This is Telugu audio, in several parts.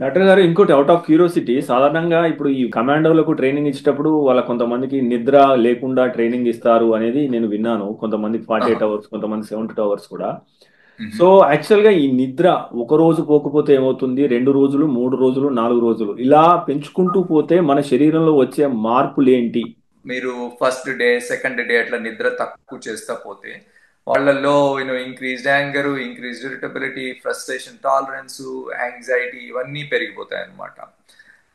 డాక్టర్ గారు ఇంకోటి అవుట్ ఆఫ్ క్యూరియాసిటీ సాధారణంగా ఇప్పుడు ఈ కమాండోలకు ట్రైనింగ్ ఇచ్చేటప్పుడు వాళ్ళ కొంతమందికి నిద్ర లేకుండా ట్రైనింగ్ ఇస్తారు అనేది నేను విన్నాను. కొంతమందికి 48 ఆహా! అవర్స్, కొంతమంది 72 అవర్స్ కూడా. హుహు. సో యాక్చువల్‌గా ఈ నిద్ర ఒక రోజు పోకపోతే ఏమవుతుంది? 2 రోజులు, 3 రోజులు, 4 రోజులు ఇలా పెంచుకుంటూ పోతే మన శరీరంలో వచ్చే మార్పులేంటి? మీరు ఫస్ట్ డే, సెకండ్ డే అట్లా నిద్ర తక్కువ చేస్తా పోతే, వాళ్ళలో increased anger, increased irritability, frustration tolerance, anxiety ఇవన్నీ పెరిగిపోతాయన్నమాట.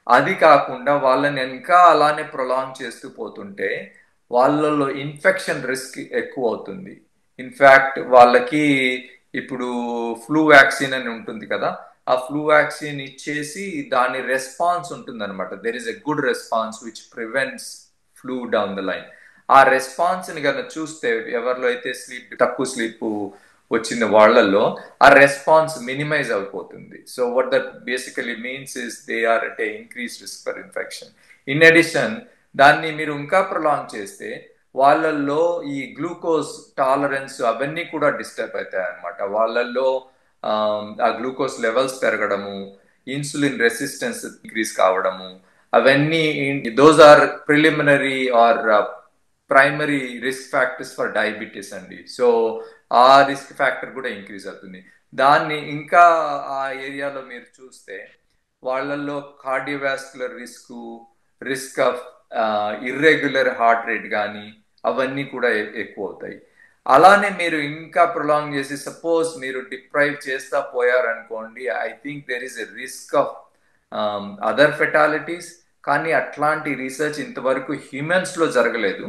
అది కాకుండా వాళ్ళని ఇంకా అలానే ప్రొలాంగ్ చేస్తూ పోతుంటే, వాళ్ళలో ఇన్ఫెక్షన్ రిస్క్ ఎక్కువ అవుతుంది. ఇన్ఫాక్ట్ వాళ్ళకి ఇప్పుడు ఫ్లూ వ్యాక్సిన్ అని ఉంటుంది కదా, ఆ ఫ్లూ వ్యాక్సిన్ ఇచ్చేసి దాని రెస్పాన్స్ ఉంటుంది అనమాట. There is a good response which prevents flu down the line. ఆ రెస్పాన్స్ ని కనుక చూస్తే ఎవరిలో అయితే తక్కువ స్లీప్ వచ్చిన వాళ్ళల్లో ఆ రెస్పాన్స్ మినిమైజ్ అయిపోతుంది. So what that basically means is they are at a increase risk for infection. In addition, దాన్ని మీరు ఇంకా ప్రొలాంగ్ చేస్తే వాళ్ళల్లో ఈ గ్లూకోజ్ టాలరెన్స్ అవన్నీ కూడా డిస్టర్బ్ అవుతాయి అనమాట. వాళ్ళల్లో ఆ గ్లూకోజ్ లెవెల్స్ పెరగడము, ఇన్సులిన్ రెసిస్టెన్స్ ఇంక్రీజ్ కావడము, అవన్నీ those are preliminary or primary risk factors for diabetes అండి. సో ఆ రిస్క్ ఫ్యాక్టర్ కూడా ఇంక్రీజ్ అవుతుంది. దాన్ని ఇంకా ఆ ఏరియాలో మీరు చూస్తే వాళ్ళల్లో cardiovascular risk of irregular heart rate కానీ అవన్నీ కూడా ఎక్కువ అవుతాయి. అలానే మీరు ఇంకా ప్రొలాంగ్ చేసి సపోజ్ మీరు డిప్రైవ్ చేస్తా పోయారనుకోండి, I think there is a risk of other fatalities. కానీ అట్లాంటి రీసెర్చ్ ఇంతవరకు హ్యూమన్స్ లో జరగలేదు.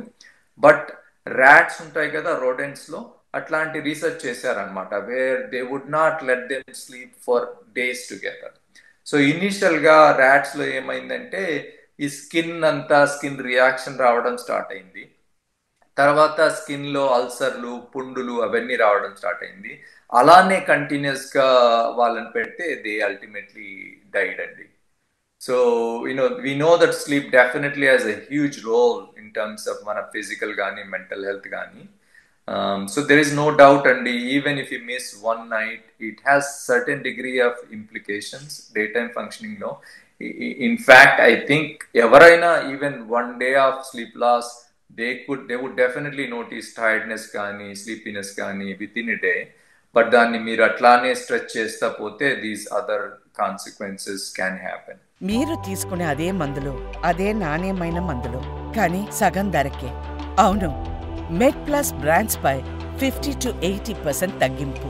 బట్ ర్యాట్స్ ఉంటాయి కదా, రోడెంట్స్ లో అట్లాంటి రీసెర్చ్ చేశారనమాట, where they would not let them sleep for days together. So initial గా ర్యాట్స్ లో ఏమైందంటే ఈ స్కిన్ రియాక్షన్ రావడం స్టార్ట్ అయింది. తర్వాత స్కిన్ లో అల్సర్లు, పుండులు అవన్నీ రావడం స్టార్ట్ అయింది. అలానే కంటిన్యూస్ గా వాళ్ళని పెడితే దే అల్టిమేట్లీ డైడ్ అండి. So we know that sleep definitely has a huge role in terms of మన ఫిజికల్ కానీ మెంటల్ హెల్త్ కానీ. So there is no doubt, and even if you miss one night, it has certain degree of implications daytime functioning లో. In fact, I think ఎవరైనా even one day of sleep loss, they would definitely notice tiredness కానీ sleepiness కానీ within a day. బట్ దాన్ని మీరు అట్లానే స్ట్రెచ్ చేస్తా పోతే these other consequences can happen. మీరు తీసుకునే అదే మందులు, అదే నాణ్యమైన మందులు, కానీ సగం ధరకే. అవును, మెడ్ ప్లస్ బ్రాండ్స్ పై 50 to 80% తగ్గింపు.